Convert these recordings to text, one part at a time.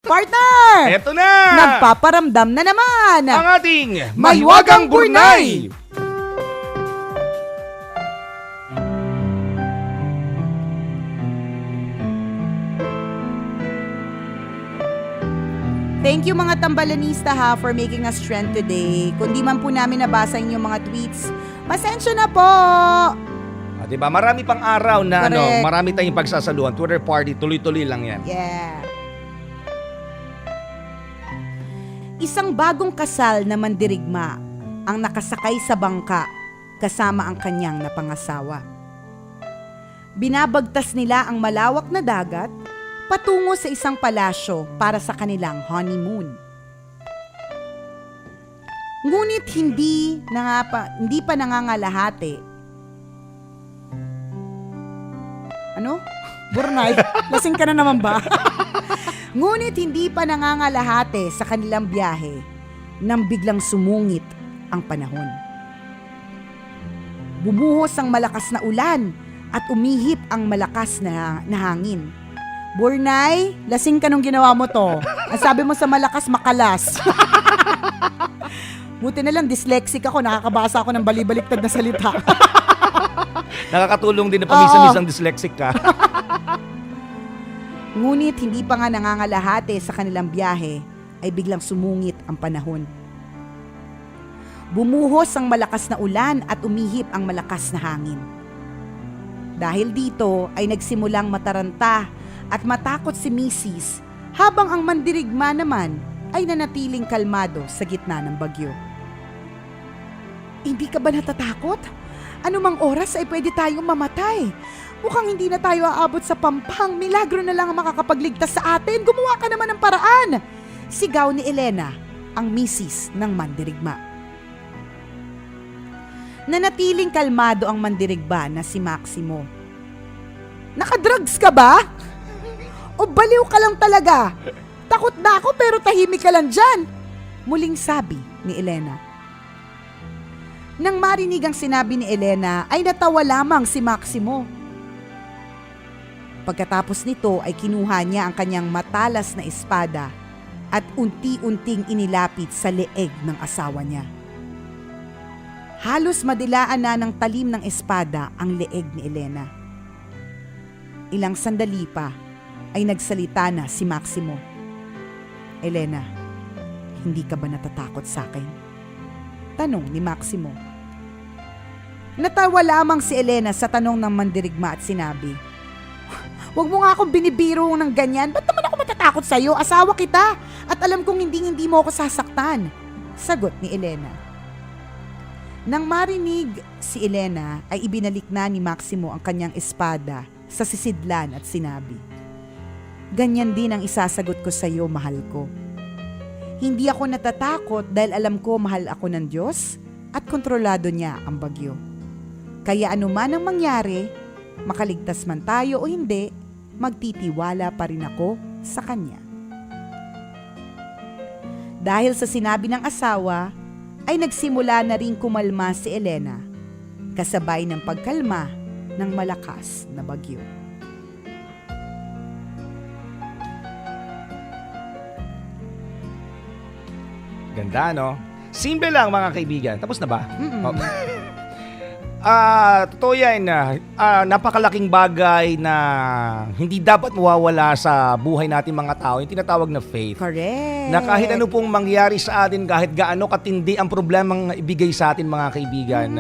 Partner! Eto na! Nagpaparamdam na naman! Ang ating Mahiwagang Burnay! Thank you mga tambalanista ha for making us trend today. Kung di man po namin nabasa yung mga tweets, pasensya na po! Diba? Marami pang araw na Correct. marami tayong pagsasaluhan. Twitter party, tuloy-tuloy lang yan. Yeah. Isang bagong kasal na mandirigma ang nakasakay sa bangka kasama ang kanyang napangasawa. Binabagtas nila ang malawak na dagat patungo sa isang palasyo para sa kanilang honeymoon. Ngunit hindi pa nangangalahati. Ano? Burnay? Lasing ka na naman ba? Ngunit hindi pa nangangalahati sa kanilang biyahe nang biglang sumungit ang panahon. Bumuhos ang malakas na ulan at umihip ang malakas na hangin. Burnay, lasing ka nung ginawa mo to. Ang sabi mo sa malakas, makalas. Buti na lang, dyslexic ako. Nakakabasa ako ng balibaliktad na salita. Nakakatulong din na pamisa-misang dyslexic ka. Ngunit hindi pa nga nangangalahati sa kanilang biyahe ay biglang sumungit ang panahon. Bumuhos ang malakas na ulan at umihip ang malakas na hangin. Dahil dito ay nagsimulang mataranta at matakot si Mrs. habang ang mandirigma naman ay nanatiling kalmado sa gitna ng bagyo. Hindi ka ba natatakot? Anumang oras ay pwede tayong mamatay. Mukhang hindi na tayo aabot sa pampang. Milagro na lang ang makakapagligtas sa atin. Gumawa ka naman ng paraan. Sigaw ni Elena, ang misis ng mandirigma. Nanatiling kalmado ang mandirigma na si Maximo. Nakadrugs ka ba? O baliw ka lang talaga? Takot na ako pero tahimik ka lang dyan. Muling sabi ni Elena. Nang marinig ang sinabi ni Elena ay natawa lamang si Maximo. Pagkatapos nito ay kinuha niya ang kanyang matalas na espada at unti-unting inilapit sa leeg ng asawa niya. Halos madilaan na ng talim ng espada ang leeg ni Elena. Ilang sandali pa ay nagsalita na si Maximo. Elena, hindi ka ba natatakot sa akin? Tanong ni Maximo. Natawa lamang si Elena sa tanong ng mandirigma at sinabi, "Huwag mo nga akong binibiro ng ganyan. Ba't naman ako matatakot sa'yo? Asawa kita at alam kong hindi mo ako sasaktan." Sagot ni Elena. Nang marinig si Elena ay ibinalik na ni Maximo ang kanyang espada sa sisidlan at sinabi, "Ganyan din ang isasagot ko sa'yo, mahal ko. Hindi ako natatakot dahil alam ko mahal ako ng Diyos at kontrolado niya ang bagyo. Kaya anuman ang mangyari, makaligtas man tayo o hindi, magtitiwala pa rin ako sa Kanya." Dahil sa sinabi ng asawa, ay nagsimula na rin kumalma si Elena, kasabay ng pagkalma ng malakas na bagyo. Ganda, no? Simple lang, mga kaibigan. Tapos na ba? Oh. Totoo yan. Napakalaking bagay na hindi dapat mawawala sa buhay natin mga tao, yung tinatawag na faith. Correct. Na kahit ano pong mangyari sa atin, kahit gaano katindi ang problemang ibigay sa atin mga kaibigan,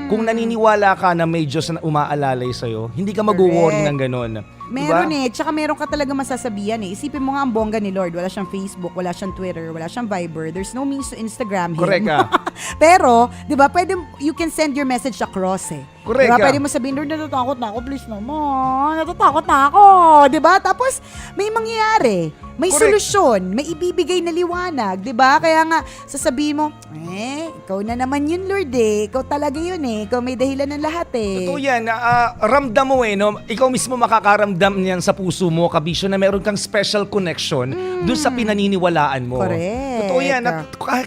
kung naniniwala ka na may Diyos na umaalalay sa'yo, hindi ka mag-worry ng ganun. Meron diba? tsaka meron ka talaga masasabihan eh. Isipin mo nga ang bongga ni Lord. Wala siyang Facebook, wala siyang Twitter, wala siyang Viber. There's no means to Instagram him. Correct ka. Pero, di ba, you can send your message across eh. Correct Diba, ka. pwede mo sabihin, Lord, natatakot na ako, please naman. Natatakot na ako. Diba? Tapos, may mangyayari. May Correct. solusyon. May ibibigay na liwanag. Diba? Kaya nga, sasabihin mo, ikaw na naman yun, Lord eh. Ikaw talaga yun eh. Ikaw may dahilan ng lahat eh. Totoo yan. Ramdam mo no? Ikaw mismo makakaramdam niyan sa puso mo, kabisyo, na meron kang special connection dun sa pinaniniwalaan mo. Correct. Totoo yan.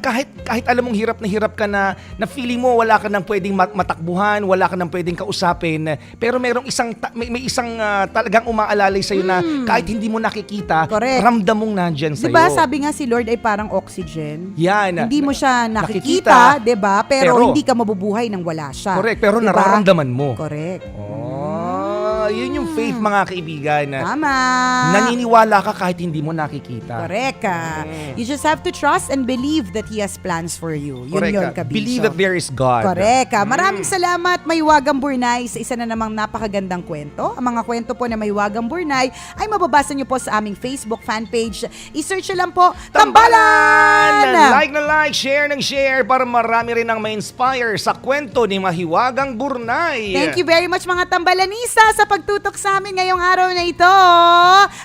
Kahit alam mong hirap na feeling mo wala ka nang pwedeng matakbuhan, wala ka nang pwedeng kausapin, pero merong may isang talagang umaalalay sa'yo na kahit hindi mo nakikita, Correct. ramdam mong nandyan sa'yo. Diba sabi nga si Lord ay parang oxygen? Yan. Hindi mo siya nakikita, diba? Pero hindi ka mabubuhay nang wala siya. Correct, pero diba? nararamdaman mo. Correct. Yun yung faith, mga kaibigan. Tama. Naniniwala ka kahit hindi mo nakikita. Correct. You just have to trust and believe that He has plans for you. Yun Correct. yun, kabisyo. Believe that there is God. Correct. Maraming salamat, Maywagang Burnay, sa isa na namang napakagandang kwento. Ang mga kwento po na Maywagang Burnay ay mababasa nyo po sa aming Facebook fan page. I-search nyo lang po, Tambalan! Like, share para marami rin ang ma-inspire sa kwento ni Mahiwagang Burnay. Thank you very much, mga Tambalanisa, sa pagtutok sa amin ngayong araw na ito.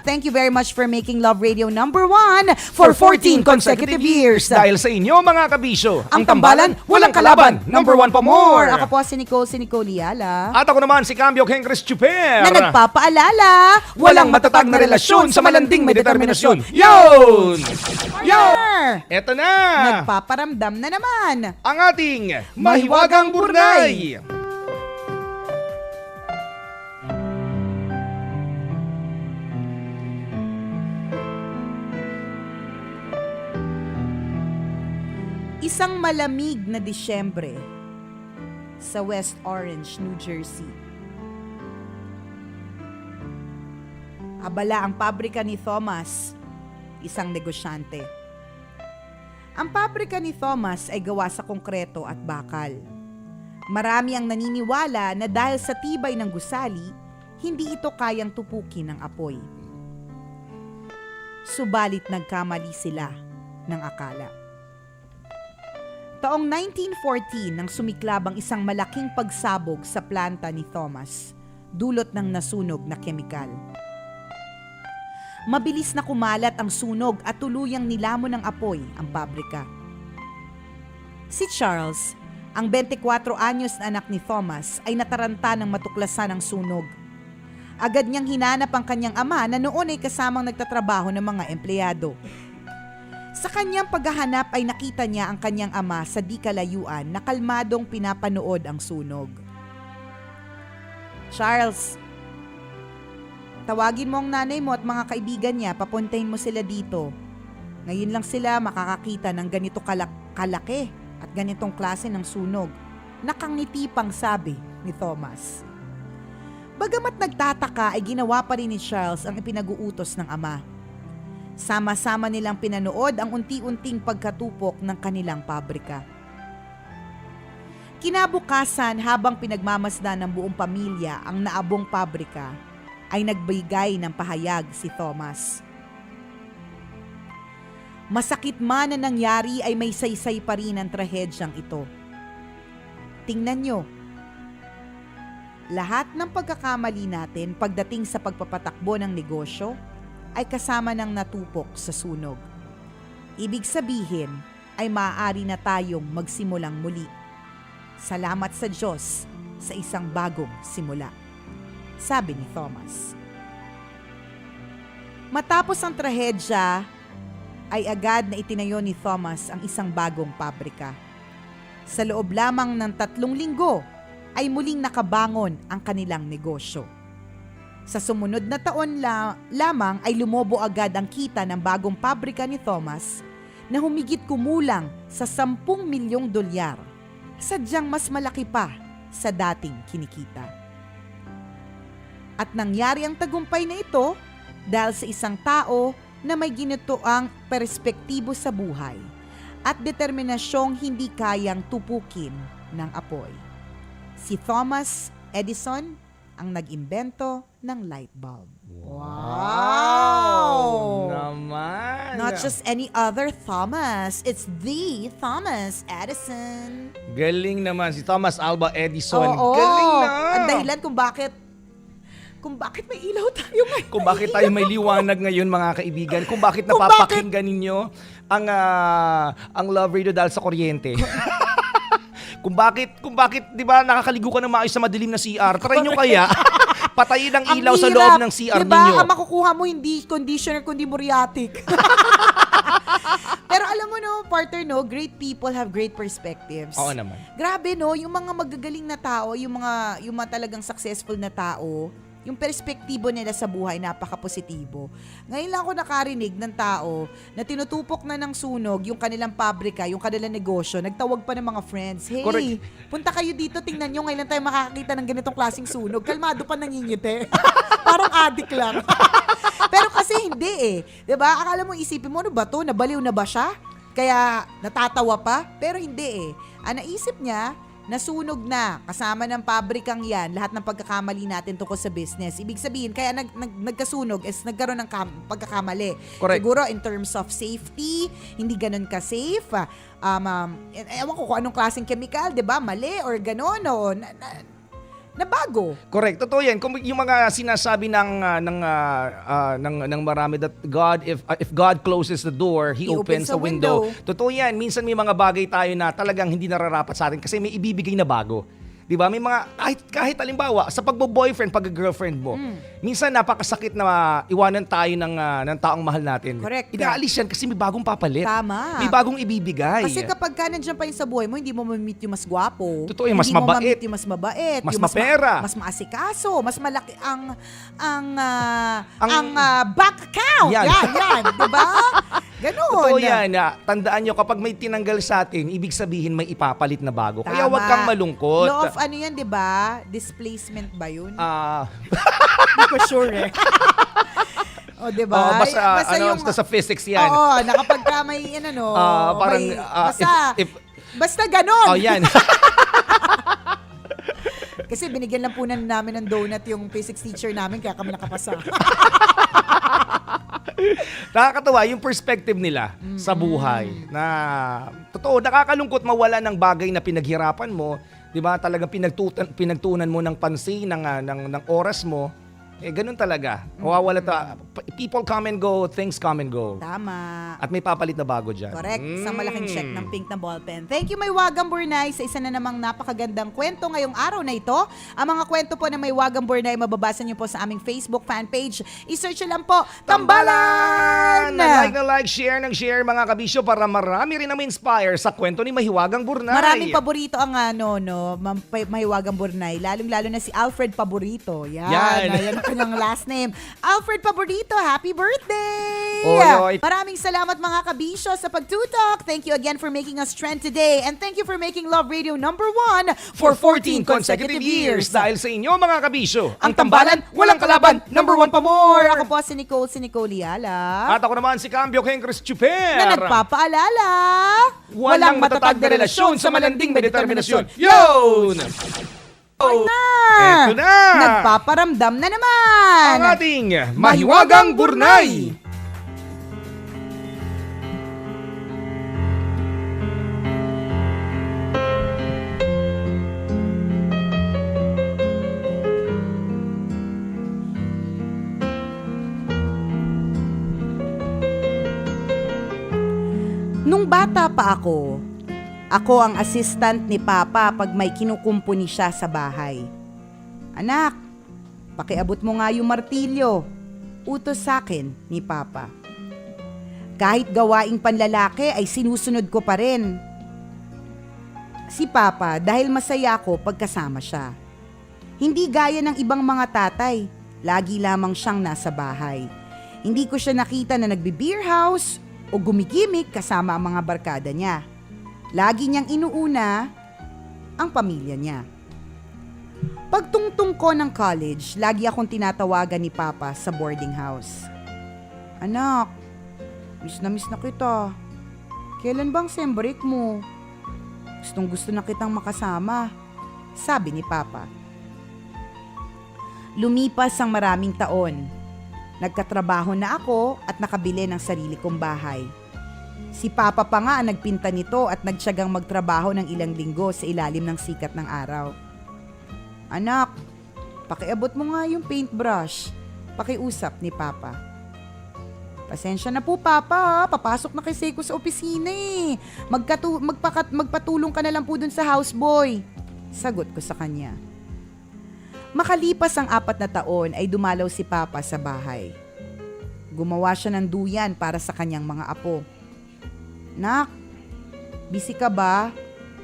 Thank you very much for making Love Radio #1 for 14 consecutive years. Dahil sa inyo, mga kabisyo, Ang Tambalan, walang kalaban. #1 pa more. Ako po si Nicole Liala. At ako naman si Cambio Kengres Chuper. Na nagpapaalala, walang matatag na relasyon sa malanding may determinasyon. Yun! Eto na! Nagpaparamdam na naman. Ang ating Mahiwagang Burnay. Isang malamig na Disyembre sa West Orange, New Jersey. Abala ang pabrika ni Thomas, isang negosyante. Ang pabrika ni Thomas ay gawa sa konkreto at bakal. Marami ang naniniwala na dahil sa tibay ng gusali, hindi ito kayang tupukin ng apoy. Subalit nagkamali sila ng akala. Taong 1914 nang sumiklab ang isang malaking pagsabog sa planta ni Thomas, dulot ng nasunog na kemikal. Mabilis na kumalat ang sunog at tuluyang nilamon ng apoy ang pabrika. Si Charles, ang 24 anyos na anak ni Thomas, ay nataranta ng matuklasan ng sunog. Agad niyang hinanap ang kanyang ama na noon ay kasamang nagtatrabaho ng mga empleyado. Sa kanyang paghahanap ay nakita niya ang kanyang ama sa di kalayuan na kalmadong pinapanood ang sunog. Charles, tawagin mo ang nanay mo at mga kaibigan niya, papuntahin mo sila dito. Ngayon lang sila makakakita ng ganito kalaki at ganitong klase ng sunog. Nakangiti pang sabi ni Thomas. Bagamat nagtataka ay ginawa pa rin ni Charles ang ipinag-uutos ng ama. Sama-sama nilang pinanood ang unti-unting pagkatupok ng kanilang pabrika. Kinabukasan, habang pinagmamasdan ng buong pamilya ang naabong pabrika, ay nagbigay ng pahayag si Thomas. Masakit man na nangyari ay may saysay pa rin ang trahedyang ito. Tingnan nyo, lahat ng pagkakamali natin pagdating sa pagpapatakbo ng negosyo ay kasama ng natupok sa sunog. Ibig sabihin ay maaari na tayong magsimulang muli. Salamat sa Diyos sa isang bagong simula, sabi ni Thomas. Matapos ang trahedya, ay agad na itinayo ni Thomas ang isang bagong pabrika. Sa loob lamang ng 3 linggo, ay muling nakabangon ang kanilang negosyo. Sa sumunod na taon lamang ay lumobo agad ang kita ng bagong pabrika ni Thomas na humigit kumulang sa $10 milyong. Sadyang mas malaki pa sa dating kinikita. At nangyari ang tagumpay na ito dahil sa isang tao na may ginitoang perspektibo sa buhay at determinasyong hindi kayang tupukin ng apoy. Si Thomas Edison ang nag-imbento ng light bulb. Wow! Naman! Not just any other Thomas. It's the Thomas Edison. Galing naman si Thomas Alva Edison. Oo. Galing na! Ang dahilan kung bakit may ilaw tayo ngayon. Kung bakit tayo may liwanag ngayon, mga kaibigan. Kung bakit napapakinggan ninyo ang Love Radio dahil sa kuryente. Kung bakit 'di ba nakakaligo ka ng maayos sa madilim na CR? Try nyo kaya patayin ang ilaw sa loob ng CR diba? ninyo. Ang makukuha mo hindi conditioner kundi muriatic. Pero alam mo no, partner no, great people have great perspectives. Oo naman. Grabe no, yung mga magagaling na tao, yung mga talagang successful na tao, yung perspektibo nila sa buhay, napaka-positibo. Ngayon lang ako nakarinig ng tao na tinutupok na ng sunog yung kanilang pabrika, yung kanilang negosyo, nagtawag pa ng mga friends, hey, Correct. punta kayo dito, tingnan nyo, ngayon lang tayo makakakita ng ganitong klaseng sunog. Kalmado pa nangingiti. Parang adik lang. Pero kasi hindi eh. 'Di ba? Akala mo, isipin mo, ano ba to? Nabaliw na ba siya? Kaya natatawa pa? Pero hindi eh. Ang naisip niya, nasunog na kasama ng pabrikang yan lahat ng pagkakamali natin tungkol sa business. Ibig sabihin, kaya nagkasunog is nagkaroon ng pagkakamali. Correct. Siguro in terms of safety, hindi ganun ka-safe. Ewan ko kung anong klaseng chemical, di ba? Mali or ganon o na bago. Correct. Totoo 'yan. Kung yung mga sinasabi ng marami that if God closes the door, He opens a window. Totoo 'yan. Minsan may mga bagay tayo na talagang hindi nararapat sa atin kasi may ibibigay na bago. 'Di ba? May mga kahit halimbawa sa pagbo-boyfriend, pag-girlfriend mo. Minsan napakasakit na iwanan tayo ng taong mahal natin. Correct. Inaalis yan kasi may bagong papalit. Tama. May bagong ibibigay. Kasi kapag ka nandiyan pa yun sa buhay mo, hindi mo ma-meet yung mas gwapo. Totoo yung mas hindi mo mabait. ma-meet yung mas mabait. Mas yung mapera. Mas maasikaso. Mas malaki ang bank account. Yan. Yan. Diba? Ganun. Totoo yan. Tandaan nyo, kapag may tinanggal sa atin, ibig sabihin may ipapalit na bago. Kaya Tama. huwag kang malungkot. Law of ano yan, diba? Displacement ba yun? Hindi ko sure eh. O, diba? Basta yung, sa physics yan. Oo, nakapag ka may, Parang, may, basta ganon. Oh, yan. Kasi binigyan lang po namin ng donut yung physics teacher namin, kaya kami nakapasa. Nakakatawa yung perspective nila sa buhay. Na, totoo, nakakalungkot mawala ng bagay na pinaghirapan mo. Di ba? Talagang pinagtunan mo ng pansin, ng oras mo. Ganun talaga. Mawawala people come and go, things come and go. Tama. At may papalit na bago dyan. Correct. Isang malaking check ng pink na ballpen. Thank you, May Wagang Burnay, sa isa na namang napakagandang kwento ngayong araw na ito. Ang mga kwento po na May Wagang Burnay, mababasa niyo po sa aming Facebook fan page. I-search niyo lang po, Tambalan! Na-like, share mga kabisyo para marami rin na ma-inspire sa kwento ni Mahiwagang Burnay. Maraming paborito ang Mahiwagang Burnay. Lalong-lalo na si Alfred Paborito. Yan ang kanyang last name. Alfred Paborito, happy birthday! Oy. Maraming salamat mga kabisyo sa pagtutok. Thank you again for making us trend today. And thank you for making Love Radio #1 for 14 consecutive years. Dahil sa inyo mga kabisyo, ang tambalan, walang kalaban, #1 pa more! Ako po si Nicole Liala. At ako naman si Cambio Kengres Chuper. Na nagpapaalala, walang matatag na relasyon sa malanding may determinasyon. Yun! Eto na! Nagpaparamdam na naman! Ang ating Mahiwagang Burnay! Nung bata pa ako ang assistant ni Papa pag may kinukumpuni siya sa bahay. Anak, pakiabot mo nga yung martilyo. Utos sa akin ni Papa. Kahit gawaing panlalaki ay sinusunod ko pa rin. Si Papa dahil masaya ako pagkasama siya. Hindi gaya ng ibang mga tatay, lagi lamang siyang nasa bahay. Hindi ko siya nakita na nagbe-beer house o gumigimik kasama ang mga barkada niya. Lagi niyang inuuna ang pamilya niya. Pagtungtong ko ng college, lagi akong tinatawagan ni Papa sa boarding house. Anak, miss na kita. Kailan bang sem break mo? Gustong gusto na kitang makasama, sabi ni Papa. Lumipas ang maraming taon. Nagkatrabaho na ako at nakabili ng sarili kong bahay. Si Papa pa nga ang nagpinta nito at nagtiyagang magtrabaho ng ilang linggo sa ilalim ng sikat ng araw. Anak, pakiabot mo nga yung paintbrush. Pakiusap ni Papa. Pasensya na po, Papa. Papasok na kay Seiko sa opisina eh. Magpatulong ka na lang po dun sa houseboy. Sagot ko sa kanya. Makalipas ang 4 na taon ay dumalaw si Papa sa bahay. Gumawa siya ng duyan para sa kanyang mga apo. Nak, busy ka ba?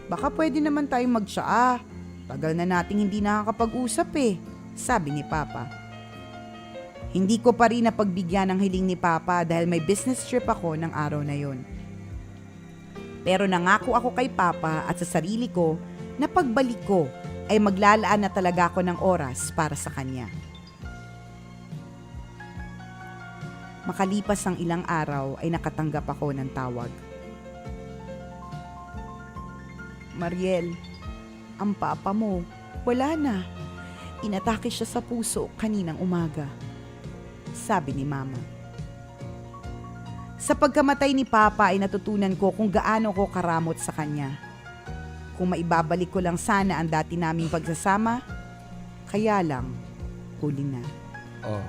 Baka pwede naman tayong magtsaa. Tagal na nating hindi nakakapag-usap eh, sabi ni Papa. Hindi ko pa rin napagbigyan ng hiling ni Papa dahil may business trip ako ng araw na yon. Pero nangako ako kay Papa at sa sarili ko na pagbalik ko ay maglalaan na talaga ako ng oras para sa kanya. Makalipas ang ilang araw ay nakatanggap ako ng tawag. Mariel, ang papa mo, wala na. Inatake siya sa puso kaninang umaga, sabi ni Mama. Sa pagkamatay ni Papa ay natutunan ko kung gaano ko karamot sa kanya. Kung maibabalik ko lang sana ang dati naming pagsasama, kaya lang, huli na. Oh.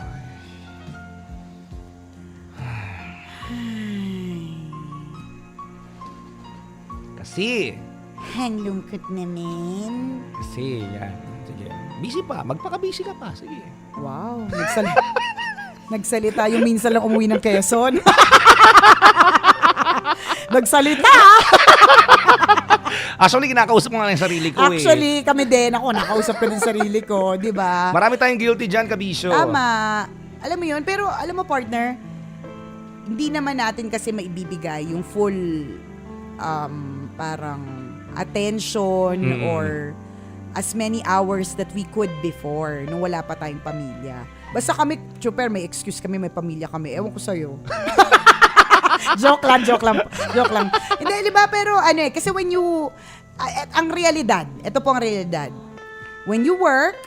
Kasi Ang lungkot naman. yan. Sige. Busy pa. Magpaka-busy ka pa. Sige. Wow, nagsalita yung minsan lang umuwi ng Quezon. Nagsalita! Actually, kinakausap mo nga yung sarili ko Actually, kami din. Ako, nakausap ko din sarili ko, di ba? Marami tayong guilty dyan, kabisyo. Tama. Alam mo yun, pero alam mo partner, hindi naman natin kasi maibibigay yung full parang attention or as many hours that we could before nung wala pa tayong pamilya. Basta kami, super, may excuse kami, may pamilya kami. Ewan ko sa'yo. joke lang. Hindi, di ba? Pero ano kasi when you, ang realidad, ito po ang realidad. When you work,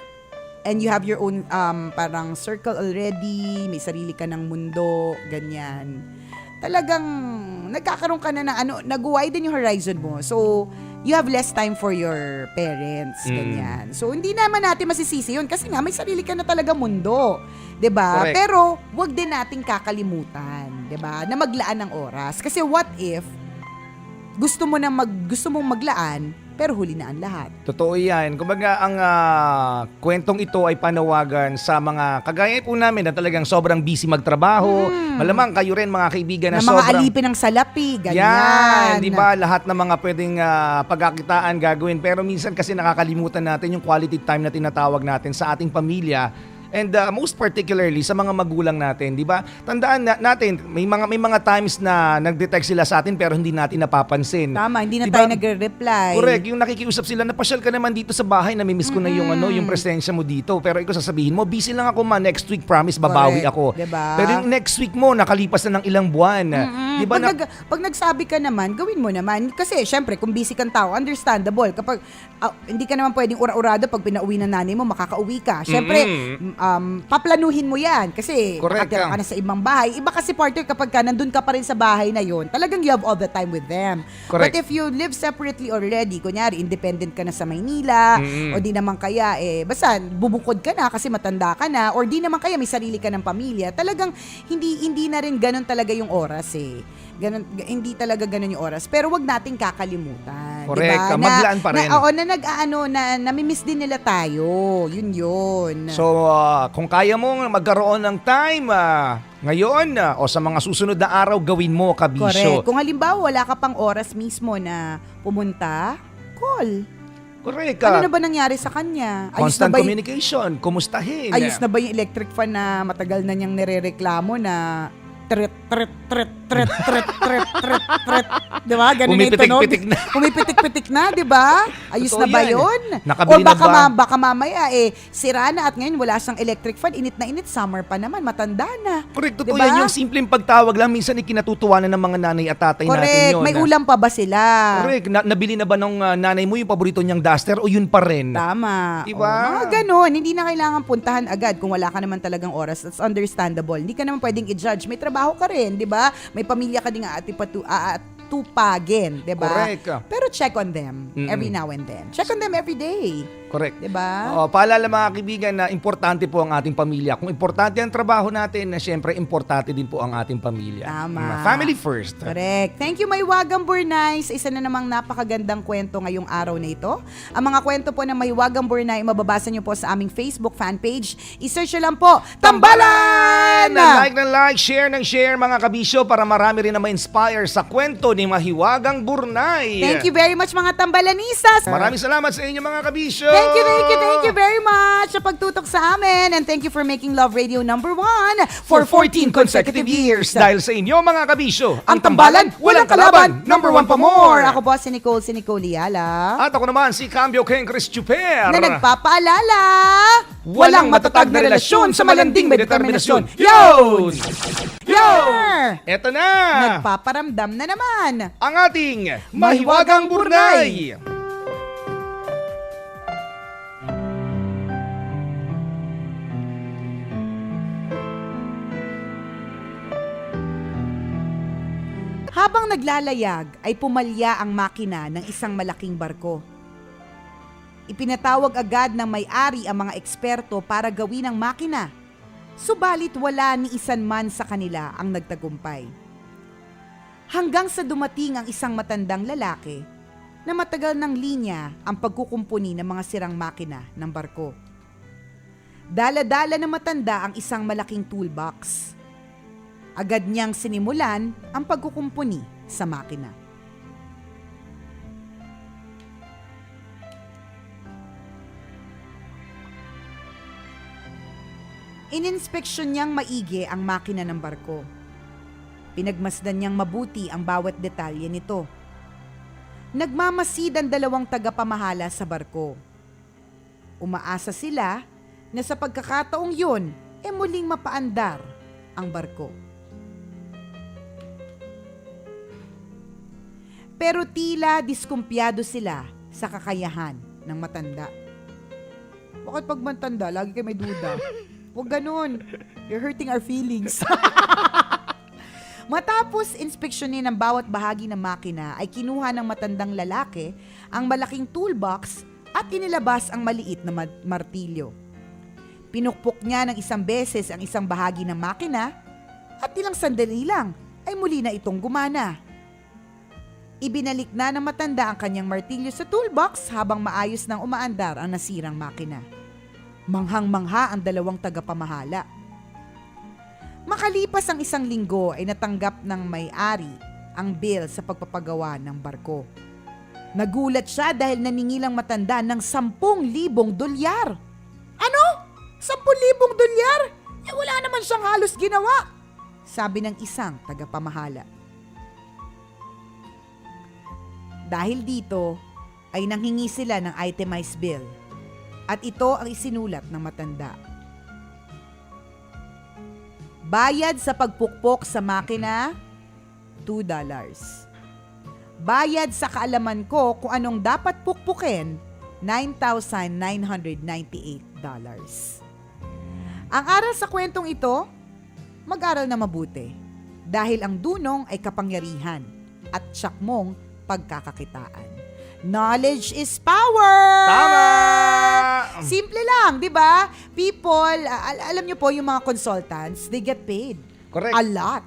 and you have your own parang circle already, may sarili ka ng mundo, ganyan. Talagang nagkakaroon ka na ng nag-widen yung horizon mo. So, you have less time for your parents, ganyan. So, hindi naman natin masisisi yun kasi nga may sarili ka na talaga mundo, 'di ba? Pero wag din nating kakalimutan, 'di ba? Na maglaan ng oras. Kasi what if gusto mong maglaan pero huli na ang lahat. Totoo yan. Kumbaga, ang kwentong ito ay panawagan sa mga kagaya po namin na talagang sobrang busy magtrabaho. Malamang kayo rin mga kaibigan na mga sobrang... alipin ng salapi, ganyan. Yan, di ba? Lahat ng mga pwedeng pagkakitaan gagawin. Pero minsan kasi nakakalimutan natin yung quality time na tinatawag natin sa ating pamilya. And most particularly sa mga magulang natin, 'di ba? Tandaan natin, may mga times na nagde-text sila sa atin pero hindi natin napapansin. Tama, hindi na Diba? tayo nagre-reply. Correct, yung nakikiusap sila, napasyal ka naman dito sa bahay, namimiss ko na yung yung presensya mo dito. Pero ikaw sasabihin mo, busy lang ako next week, promise babawi Correct. ako. Diba? Pero yung next week mo, nakalipas na ng ilang buwan. Di ba? Pag nagsabi ka naman, gawin mo naman. Kasi syempre, kung busy kang tao, understandable. Kapag hindi ka naman pwedeng ura-urado pag pinauwi ng nanay mo, makakauwi ka. Syempre, paplanuhin mo yan. Kasi Correct nakatira ka na sa ibang bahay. Iba kasi partner kapag ka nandun ka pa rin sa bahay na yon, talagang you have all the time with them. Correct. But if you live separately already, kunyari, independent ka na sa Maynila, o di naman kaya, basta bubukod ka na kasi matanda ka na, or di naman kaya may sarili ka ng pamilya, talagang hindi na rin ganun talaga yung oras hindi talaga ganun yung oras. Pero wag nating kakalimutan. Correct. Diba? Maglaan pa rin. Na namimiss din nila tayo. Yun. So, kung kaya mong magkaroon ng time ngayon o sa mga susunod na araw, gawin mo, kabisyo. Correct. Kung halimbawa wala ka pang oras mismo na pumunta, call. Correct. Ano na ba nangyari sa kanya? Constant communication. Kumustahin. Ayos na ba yung electric fan na matagal na niyang nirereklamo na tret. Diba? Ganun na yung tunog. Pumipitik-pitik na, diba? Ayos Totoo na ba yan. yun? Nakabili O baka, na ba? baka mamaya sira na at ngayon wala siyang electric fan. Init na init, summer pa naman, matanda na. Correct, totoo Diba? yan. Yung simpleng pagtawag lang, minsan ikinatutuwanan ng mga nanay at tatay natin Correct. yun. May ulam pa ba sila? Correct. Nabili na ba ng nanay mo yung paborito niyang duster o yun pa rin? Tama. Diba? O, mga ganun. Hindi na kailangan puntahan agad kung wala ka naman talagang oras. That's understandable. Hindi ka naman pwedeng i-judge. May trabaho ka rin, di ba? May pamilya ka din aatupagin, di ba? Correct. Pero check on them every now and then. Check on them every day. Correct. Diba? Paalala mga kaibigan na importante po ang ating pamilya. Kung importante ang trabaho natin, na syempre importante din po ang ating pamilya. Tama. Family first. Correct. Thank you, Maywagang Burnay. Sa isa na namang napakagandang kwento ngayong araw na ito. Ang mga kwento po ng Maywagang Burnay, mababasa nyo po sa aming Facebook fan page. I-search nyo lang po, Tambalan! Like, share ng share mga kabisyo para marami rin na ma-inspire sa kwento ni Mahiwagang Burnay. Thank you very much mga Tambalanistas. Maraming salamat sa inyo mga kabisyo. Thank you very much sa pagtutok sa amin. And thank you for making Love Radio number 1 For 14 consecutive years. Dahil sa inyo mga kabisyo, ang Tambalan, walang kalaban, number 1 pa more. Ako po si Nicole Liala. At ako naman si Cambio Ken Chris Chuper. Na nagpapaalala, Walang matatag na relasyon sa malanding may determinasyon. Yun! Eto na! Nagpaparamdam na naman. Ang ating Mahiwagang Burnay! Habang naglalayag ay pumalya ang makina ng isang malaking barko. Ipinatawag agad ng may-ari ang mga eksperto para gawin ang makina. Subalit wala ni isan man sa kanila ang nagtagumpay. Hanggang sa dumating ang isang matandang lalaki na matagal ng linya ang pagkukumpuni ng mga sirang makina ng barko. Dala-dala na matanda ang isang malaking toolbox. Agad niyang sinimulan ang pagkukumpuni sa makina. Ininspeksyon niyang maigi ang makina ng barko. Pinagmasdan niyang mabuti ang bawat detalye nito. Nagmamasid ang dalawang tagapamahala sa barko. Umaasa sila na sa pagkakataong yun, muling mapaandar ang barko. Pero tila diskumpiyado sila sa kakayahan ng matanda. Bakit pag matanda, lagi kayo may duda? Huwag ganun. You're hurting our feelings. Matapos inspeksyonin ang bawat bahagi ng makina, ay kinuha ng matandang lalaki ang malaking toolbox at inilabas ang maliit na martilyo. Pinukpok niya ng isang beses ang isang bahagi ng makina at ilang sandali lang ay muli na itong gumana. Ibinalik na ng matanda ang kanyang martilyo sa toolbox habang maayos nang umaandar ang nasirang makina. Manghang-mangha ang dalawang tagapamahala. Makalipas ang isang linggo ay natanggap ng may-ari ang bill sa pagpapagawa ng barko. Nagulat siya dahil naningilang matanda ng 10,000 dolyar. Ano? 10,000 dolyar? Wala naman siyang halos ginawa, sabi ng isang tagapamahala. Dahil dito, ay nanghingi sila ng itemized bill at ito ang isinulat ng matanda. Bayad sa pagpukpok sa makina, $2. Bayad sa kaalaman ko kung anong dapat pukpukin, $9,998. Ang aral sa kwentong ito, mag-aral na mabuti dahil ang dunong ay kapangyarihan at tiyak mong pagkakakitaan. Knowledge is power! Tama! Simple lang, di ba? People, alam nyo po yung mga consultants, they get paid. Correct. A lot.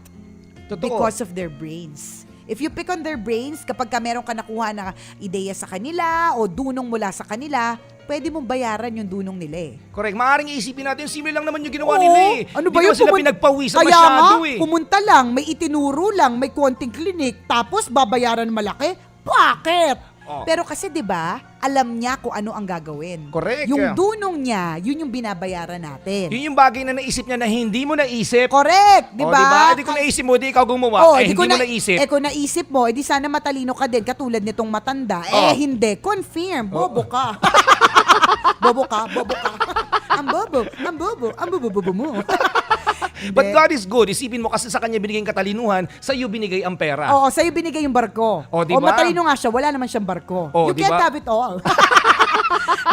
Totoo. Because of their brains. If you pick on their brains, kapag meron ka nakuha na ideya sa kanila o dunong mula sa kanila, pwede mong bayaran yung dunong nila eh. Correct. Maaring isipin natin, simple lang naman yung ginawa nila eh. Ano ba Di yun? ko sila pinagpawisan Kaya masyado nga, eh. pumunta lang, may itinuro lang, may konting klinik, tapos babayaran malaki? Bakit? Oh. Pero kasi 'di ba, alam niya kung ano ang gagawin. Correct. Yung dunong niya, yun yung binabayaran natin. Yun yung bagay na naisip niya na hindi mo naisip. Correct, 'di ba? Di ko naisip mo, di ikaw gumawa. Hindi mo naisip. Kung naisip mo, edi sana matalino ka din katulad nitong matanda. Hindi, confirm, bobo ka. bobo ka. Ang bobo mo. But God is good. Isipin mo kasi sa kanya binigay yung katalinuhan, sa iyo binigay ang pera. Oo, sa'yo binigay yung barko. Di ba? Matalino nga siya, wala naman siyang barko. You di can't ba? have it all.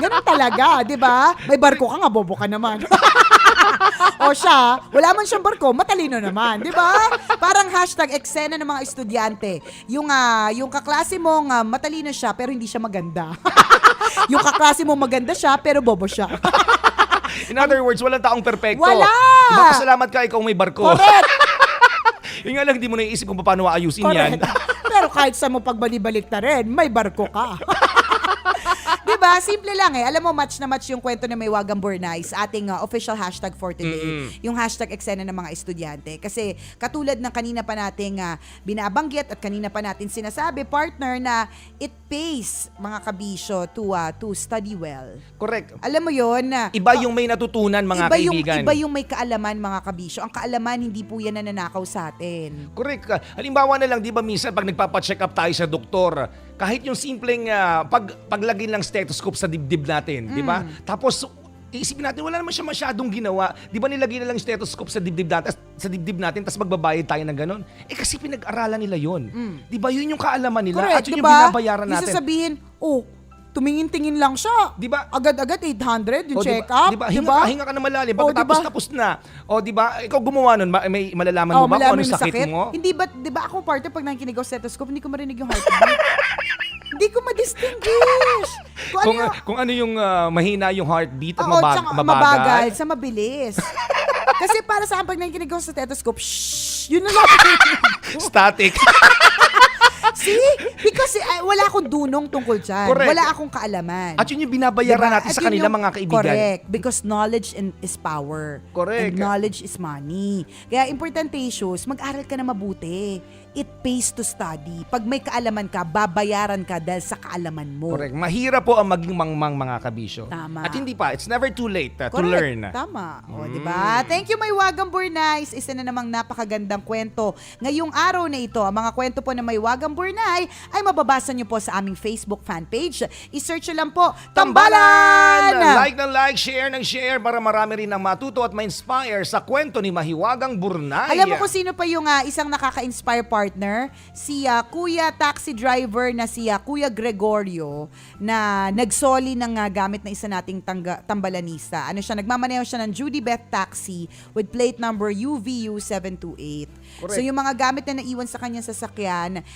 Ganun talaga, di ba? May barko ka nga, bobo ka naman. O siya, wala man siyang barko, matalino naman, di ba? Parang hashtag eksena ng mga estudyante. Yung kaklase mong matalino siya pero hindi siya maganda. Yung kaklase mo maganda siya, pero bobo siya. In other words, walang taong perpekto. Wala! Magpasalamat ka, ikaw may barko. Correct! Yung nga lang, di mo naiisip kung paano aayusin yan. Correct. Pero kahit sa mo pagbalik ta rin, may barko ka. Diba? Simple lang eh. Alam mo, match na match yung kwento na may Wagang Burnay sa ating official hashtag for today. Yung hashtag eksena ng mga estudyante. Kasi katulad ng kanina pa nating binabanggit at kanina pa natin sinasabi, partner, na it pays mga kabisyo to study well. Correct. Alam mo yon na Iba yung may natutunan, mga kaibigan. Iba yung may kaalaman, mga kabisyo. Ang kaalaman, hindi po yan nananakaw sa atin. Correct. Halimbawa na lang, di ba minsan pag nagpapacheck up tayo sa doktor, kahit yung simpleng paglagay ng stethoscope sa dibdib natin, di ba? Tapos, iisipin natin, wala naman siya masyadong ginawa. Di ba nilagay na lang yung stethoscope sa dibdib natin, tapos magbabayad tayo ng ganon? Kasi pinag-aralan nila yon. Di ba yun yung kaalaman nila? Correct, At yun diba? yung binabayaran natin. Yung sasabihin, tumingin-tingin lang siya. Di ba? Agad-agad 800 yung O, check-up. Diba? Diba? Hinga ka na malalim. O, Pagkatapos diba? tapos na. O, di ba? Ikaw gumawa nun. May malalaman mo ba kung ano malaman yung sakit mo? Hindi ba, di ba ako partner pag nakikinig ako sa stethoscope, hindi ko marinig yung heartbeat. Hindi ko ma-distinguish. Kung ano yung mahina yung heartbeat at tsaka mabagal. mabagal sa mabilis. Kasi para sa akin, pag nakikinig ako sa stethoscope, yun na lang. Static. See? Because wala akong dunong tungkol dyan. Correct. Wala akong kaalaman. At yun yung binabayaran natin At sa yun kanila, yung- mga kaibigan. Correct. Because knowledge is power. Correct. And knowledge is money. Kaya importante, issues, mag-aral ka na mabuti. It pays to study. Pag may kaalaman ka, babayaran ka dahil sa kaalaman mo. Correct. Mahirap po ang maging mangmang, mga kabisyo. Tama. At hindi pa. It's never too late to Correct. learn. Tama. O, diba? Thank you, may Wagang Burnay. Isa na namang napakagandang kwento. Ngayong araw na ito, ang mga kwento po na may Wagang Burnay ay mababasa nyo po sa aming Facebook fan page. I-search nyo lang po, Tambalan! Like ng like, share ng share para marami rin ang matuto at ma-inspire sa kwento ni Mahiwagang Burnay. Alam mo kung sino pa yung isang nakaka-inspire partner? Si Kuya taxi driver na si Kuya Gregorio na nagsoli ng gamit na isa nating tambalanista. Ano siya, nagmamaneho siya ng Judy Beth Taxi with plate number UVU 728. Correct. So yung mga gamit na naiwan sa kanyang sasakyan,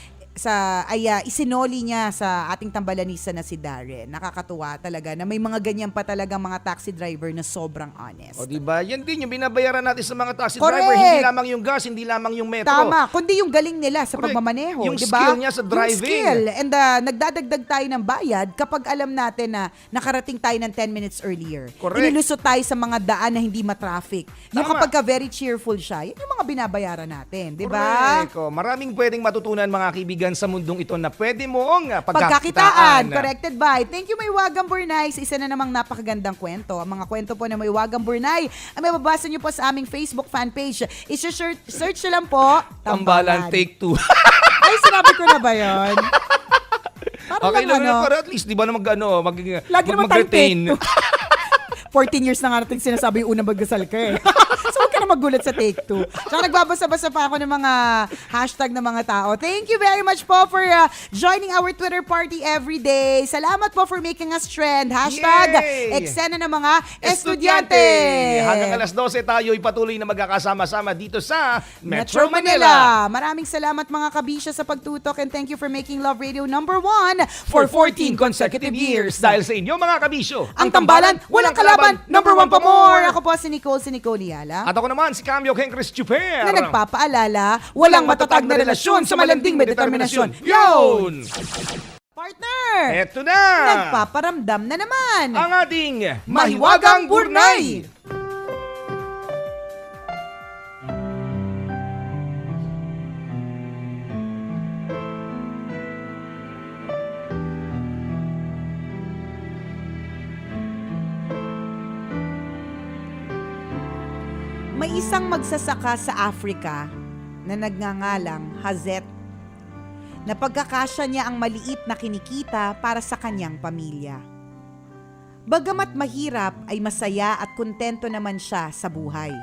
isinoli niya sa ating tambalanista na si Darren. Nakakatuwa talaga na may mga ganyan pa talaga mga taxi driver na sobrang honest. O diba? Yan din yung binabayaran natin sa mga taxi Correct. driver. Hindi lamang yung gas, hindi lamang yung metro. Tama, kundi yung galing nila sa Correct. pagmamaneho, Yung di ba? skill niya sa driving. Yung skill. And nagdadagdag tayo ng bayad kapag alam natin na nakarating tayo ng 10 minutes earlier. Correct. Inilusot tayo sa mga daan na hindi matraffic. Yung Tama. kapag very cheerful siya, yun yung mga binabayaran natin, di ba? Correct. O, maraming pwedeng matutunan, mga kaibigan, sa mundong ito na pwede mong Pagkakitaan. Corrected by. Thank you, may Wagang Burnay. Isa na namang napakagandang kwento. Ang mga kwento po na may Wagang Burnay ay mababasa nyo po sa aming Facebook fan page. I-search nyo lang po, Tambalan, take 2. Ay, sinabi ko na ba yun? Para Okay lang lang, na, pero at least, di ba na Lagi naman tayong mag-retain. take 14 years na nga natin sinasabi yung unang magdasal ka eh. So huwag ka na magulat sa take 2. Tsaka nagbabasa-basa pa ako ng mga hashtag ng mga tao. Thank you very much po for joining our Twitter party every day. Salamat po for making us trend. Hashtag Yay! eksena ng mga estudyante. Hanggang alas 12 tayo'y patuloy na magkakasama-sama dito sa Metro Manila. Maraming salamat mga kabisya sa pagtutok and thank you for making Love Radio number 1 For 14 consecutive years. Dahil sa inyo, mga kabisyo, ang tambalan, walang kalaban, number 1 pa more. Ako po si Nicole Yala. At ako naman, si Cambio Ken Chris Chuper. Na nagpapaalala, walang matatag na relasyon sa malanding may determinasyon. Yun! Partner! Eto na! Nagpaparamdam na naman. Ang ating Mahiwagang Burnay! May isang magsasaka sa Africa na nagngangalang Hazet. Napagkakasya niya ang maliit na kinikita para sa kanyang pamilya. Bagamat mahirap ay masaya at kontento naman siya sa buhay.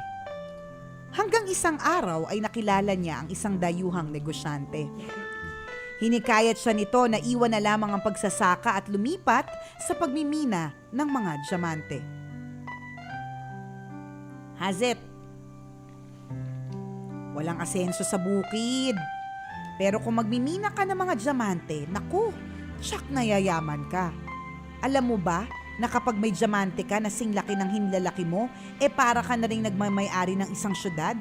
Hanggang isang araw ay nakilala niya ang isang dayuhang negosyante. Hinikayat siya nito na iwan na lamang ang pagsasaka at lumipat sa pagmimina ng mga diamante. Hazet, walang asenso sa bukid. Pero kung magmimina ka ng mga diamante, naku, tsak na yayaman ka. Alam mo ba na kapag may diamante ka na singlaki ng hinlalaki mo, para ka na rin nagmamay-ari ng isang syudad?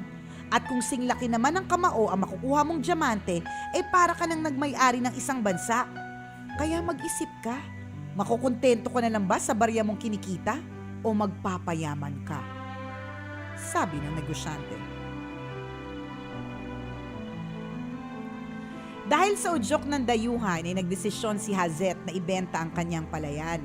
At kung singlaki naman ng kamao ang makukuha mong diamante, para ka nang nagmay-ari ng isang bansa. Kaya mag-isip ka, makukontento ka na lang ba sa barya mong kinikita o magpapayaman ka? Sabi ng negosyante. Dahil sa udyok ng dayuhan ay nagdesisyon si Hazet na ibenta ang kanyang palayan.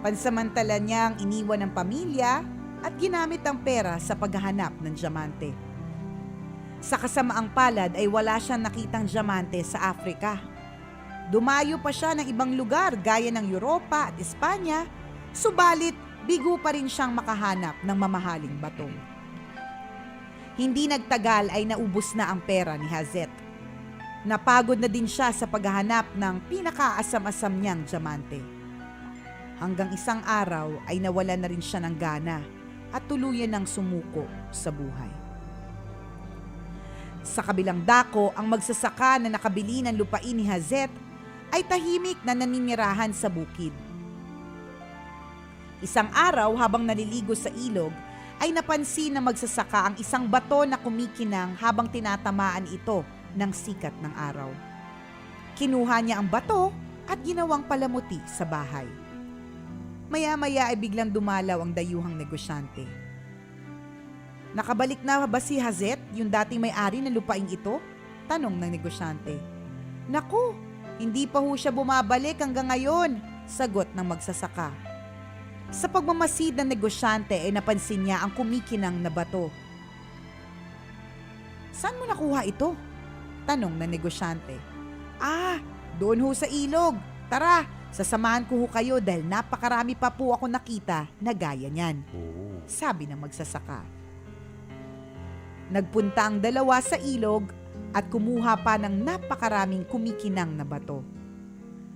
Pansamantala niyang iniwan ng pamilya at ginamit ang pera sa paghahanap ng diamante. Sa kasamaang palad ay wala siyang nakitang diamante sa Afrika. Dumayo pa siya ng ibang lugar gaya ng Europa at Espanya, subalit bigo pa rin siyang makahanap ng mamahaling bato. Hindi nagtagal ay naubos na ang pera ni Hazet. Napagod na din siya sa paghahanap ng pinakaasam-asam niyang diamante. Hanggang isang araw ay nawala na rin siya ng gana at tuluyan ng sumuko sa buhay. Sa kabilang dako, ang magsasaka na nakabili ng lupain ni Hazet ay tahimik na naninirahan sa bukid. Isang araw habang naliligo sa ilog, ay napansin na magsasaka ang isang bato na kumikinang habang tinatamaan ito ng sikat ng araw. Kinuha niya ang bato at ginawang palamuti sa bahay. Maya-maya ay biglang dumalaw ang dayuhang negosyante. Nakabalik na ba si Hazet, yung dating may-ari ng lupaing ito? Tanong ng negosyante. Naku, hindi pa ho siya bumabalik hanggang ngayon, sagot ng magsasaka. Sa pagmamasid ng negosyante ay napansin niya ang kumikinang na bato. Saan mo nakuha ito? Tanong ng negosyante. Doon ho sa ilog. Tara, sasamahan ko ho kayo dahil napakarami pa po ako nakita na gaya niyan. Sabi ng magsasaka. Nagpunta ang dalawa sa ilog at kumuha pa ng napakaraming kumikinang na bato.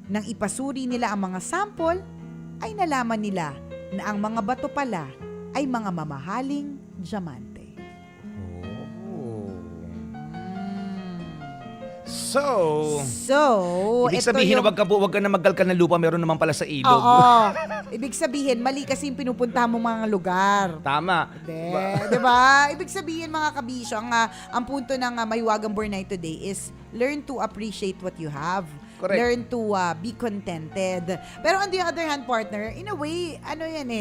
Nang ipasuri nila ang mga sample, ay nalaman nila na ang mga bato pala ay mga mamahaling diamante. So, ibig ito sabihin yung... na wag ka na magkalkal ng lupa, meron naman pala sa ilog. Oo. Ibig sabihin, mali kasi yung pinupunta mong mga lugar. Tama. Diba? Ibig sabihin mga kabisyo, ang punto ng Mahiwagang Born Night today is learn to appreciate what you have. Correct. Learn to be contented. Pero on the other hand, partner, in a way,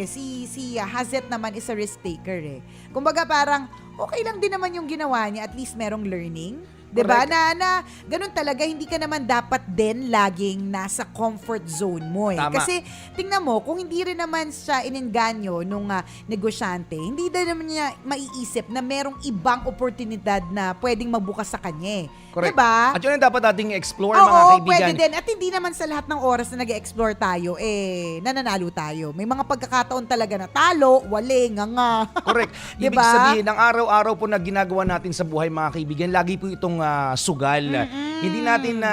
si Hazet naman is a risk taker eh. Kumbaga parang, okay lang din naman yung ginawa niya, at least merong learning. Diba? Na ganun talaga, hindi ka naman dapat din laging nasa comfort zone mo eh. Tama. Kasi tingnan mo, kung hindi rin naman siya ininganyo nung negosyante, hindi din naman niya maiisip na merong ibang oportunidad na pwedeng magbukas sa kanya eh. Correct. Diba? At yun ang dapat nating explore, Oo, mga kaibigan. pwede din. At hindi naman sa lahat ng oras na nag-explore tayo, nananalo tayo. May mga pagkakataon talaga na talo, wali, nga. Correct. Ibig Diba? sabihin, ang araw-araw po na ginagawa natin sa buhay, mga kaibigan, lagi po itong sugal. Hindi natin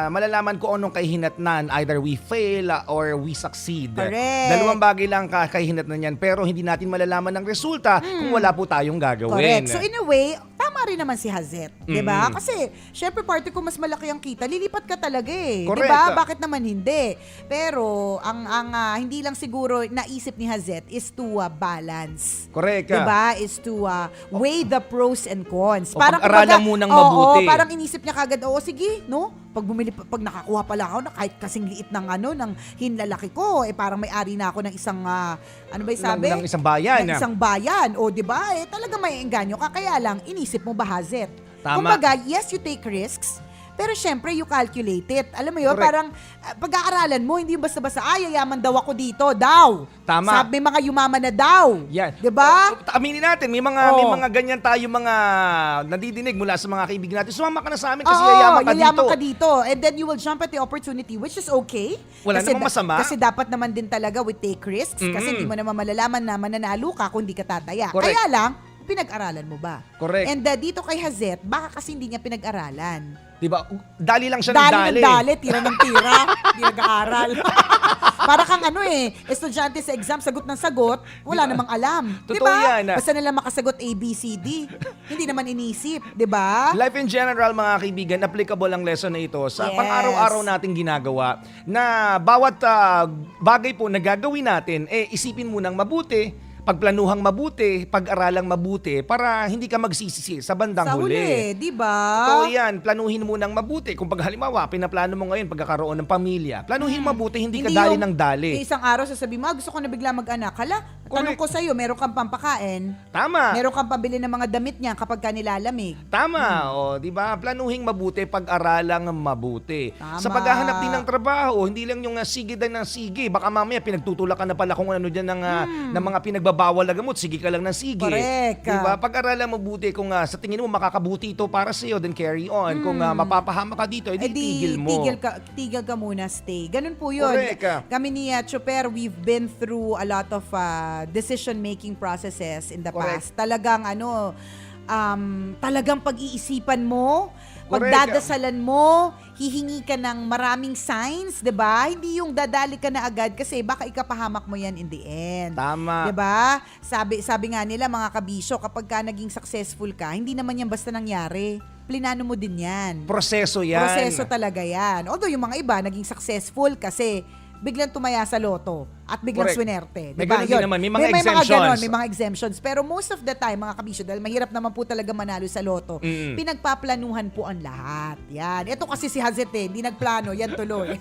malalaman kung anong kahinatnan. Either we fail or we succeed. Correct. Dalawang bagay lang kahinatnan yan, pero hindi natin malalaman ng resulta kung wala po tayong gagawin. Correct. So in a way, tama rin naman si Hazet. Diba? Kasi, syempre, parte kung mas malaki ang kita, lilipat ka talaga eh. Correct. Diba? Bakit naman hindi? Pero, ang hindi lang siguro naisip ni Hazet is to balance. Correct. Diba? Is to weigh the pros and cons. O pag-aralan munang mabuti. Oo, parang inisip niya kagad, sige, no? Pag nakakuha pala ako na kahit kasing liit ng ng hinlalaki ko, parang may-ari na ako ng isang, ano ba yung sabi? Ng isang bayan. Ng isang bayan. O, di ba? Talaga may engganyo ka. Kaya lang, inisip mo ba, Hazet? Tama. Kumbaga, yes, you take risks, pero syempre, you calculate it. Alam mo yun, Correct. parang pag-aaralan mo, hindi basta-basta, yayaman daw ako dito, daw. Tama. Sabi, may mga yumaman na daw. Yan. Di ba? Aminin natin, may mga ganyan tayo mga nadidinig mula sa mga kaibigan natin. Sumama ka na sa amin kasi yayaman ka dito. And then you will jump at the opportunity, which is okay. Wala namang masama. Kasi dapat naman din talaga we take risks. Kasi hindi mo naman malalaman na mananalo ka kung hindi ka tataya. Correct. Kaya lang, pinag-aralan mo ba? Correct. And dito kay Hazet, baka kasi hindi niya pinag-aralan. Diba? Dali lang siya ng dali. Dali, tira ng tira. Hindi nag-aaral. Para kang estudyante sa exam, sagot ng sagot, wala namang alam. Totoo yan, Basta nila makasagot A, B, C, D. Hindi naman inisip, di ba? Life in general, mga kaibigan, applicable ang lesson na ito sa Yes. pang-araw-araw nating ginagawa na bawat bagay po na gagawin natin, isipin mo nang mabuti, pagplanuhang mabuti, pag-aralang mabuti para hindi ka magsisisi sa bandang Sa huli, di ba? Totoo yan, planuhin mo nang mabuti. Kung pag halimbawa, pinaplano mo ngayon pagkakaroon ng pamilya, planuhin mabuti, hindi ka dali ng dali. Isang araw sasabihin mo, gusto ko na bigla mag-anak. Hala, tanong ko sa'yo, meron kang pampakain? Tama. Meron kang pambili ng mga damit niya kapag ka nilalamig? Tama, di ba? Planuhing mabuti, pag-aralang mabuti. Tama. Sa paghahanap din ng trabaho, hindi lang yung sige din ng sige. Baka mamaya pinagtutulakan na pala kung ano diyan ng mga pinagbabawal na gamot, sige ka lang ng sige. Correct. Di ba? Pag-aralang mabuti kung sa tingin mo makakabuti ito para sa iyo, then carry on. Kung mapapahama ka dito, edi tigil mo. Tigil ka muna, stay. Ganun po yun. Correct. Kami ni Chuper, we've been through a lot of decision-making processes in the Correct. past. Talagang talagang pag-iisipan mo, Correct. pagdadasalan mo, hihingi ka ng maraming signs, 'di ba? Hindi yung dadali ka na agad kasi baka ikapahamak mo 'yan in the end. Tama. 'Di ba? Sabi nga nila mga kabisyo, kapag ka naging successful ka, hindi naman 'yan basta nangyari. Plinano mo din 'yan. Proseso yan. Proseso talaga 'yan. Although yung mga iba naging successful kasi biglang tumaya sa loto at biglang Correct. swinerte. May Diba? ganun din Yun. naman. May mga May exemptions. may mga exemptions. Pero most of the time, mga kabisyo, dahil mahirap naman po talaga manalo sa loto, pinagpaplanuhan po ang lahat. Yan. Ito kasi si Hazet hindi nagplano. Yan tuloy.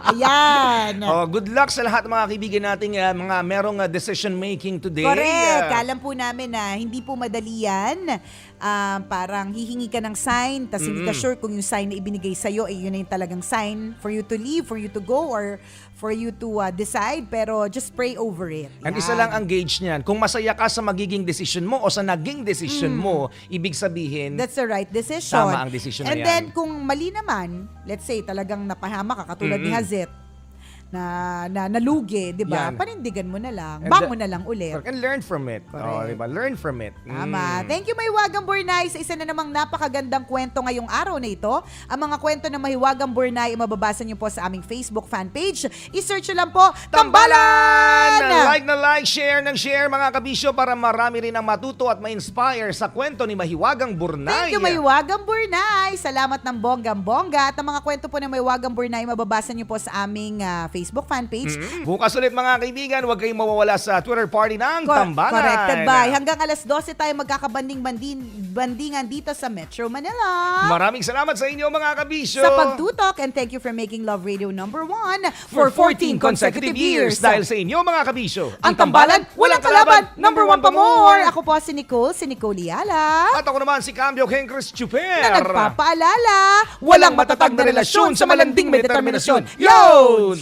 Ayan. Good luck sa lahat ng mga kaibigan nating mga merong decision making today. Correct. Alam po namin na hindi po madali yan. Parang hihingi ka ng sign, tapos hindi ka sure kung yung sign na ibinigay sa'yo, yun na yung talagang sign for you to leave, for you to go, or for you to decide. Pero just pray over it. Ang Yan. isa lang ang gauge niyan. Kung masaya ka sa magiging decision mo o sa naging decision mo, ibig sabihin, That's the right decision. Tama ang decision na And yan. then, kung mali naman, let's say, talagang napahama ka, katulad ni Hazet, na nalugi, di ba? Yan. Panindigan mo na lang. And Bangon na lang ulit. and learn from it. Correct. Diba? Learn from it. Tama. Thank you, Mahiwagang Burnay, sa isa na namang napakagandang kwento ngayong araw na ito. Ang mga kwento ng Mahiwagang Burnay, mababasa niyo po sa aming Facebook fan page. I-search niyo lang po, Tambalan! Like, share mga kabisyo para marami rin ang matuto at ma-inspire sa kwento ni Mahiwagang Burnay. Thank you, Mahiwagang Burnay. Salamat ng bonggang-bongga. At ang mga kwento po ng Mahiwagang Burnay, mababasa niyo po sa aming Facebook fan page. Bukas ulit mga kaibigan, huwag kayong mawawala sa Twitter party ng Tambalan. Corrected by. Hanggang alas 12 tayo magkakabandingan dito sa Metro Manila. Maraming salamat sa inyo mga kabisyo. Sa pagtutok, and thank you for making Love Radio #1 for 14 consecutive years. Dahil sa inyo mga kabisyo, ang Tambalan, walang kalaban, #1 pa more. Ako po si Nicole Liala. At ako naman si Cambio King Chris Chuper. Na nagpapaalala, Walang matatag na relasyon sa malanding may determinasyon. Yun!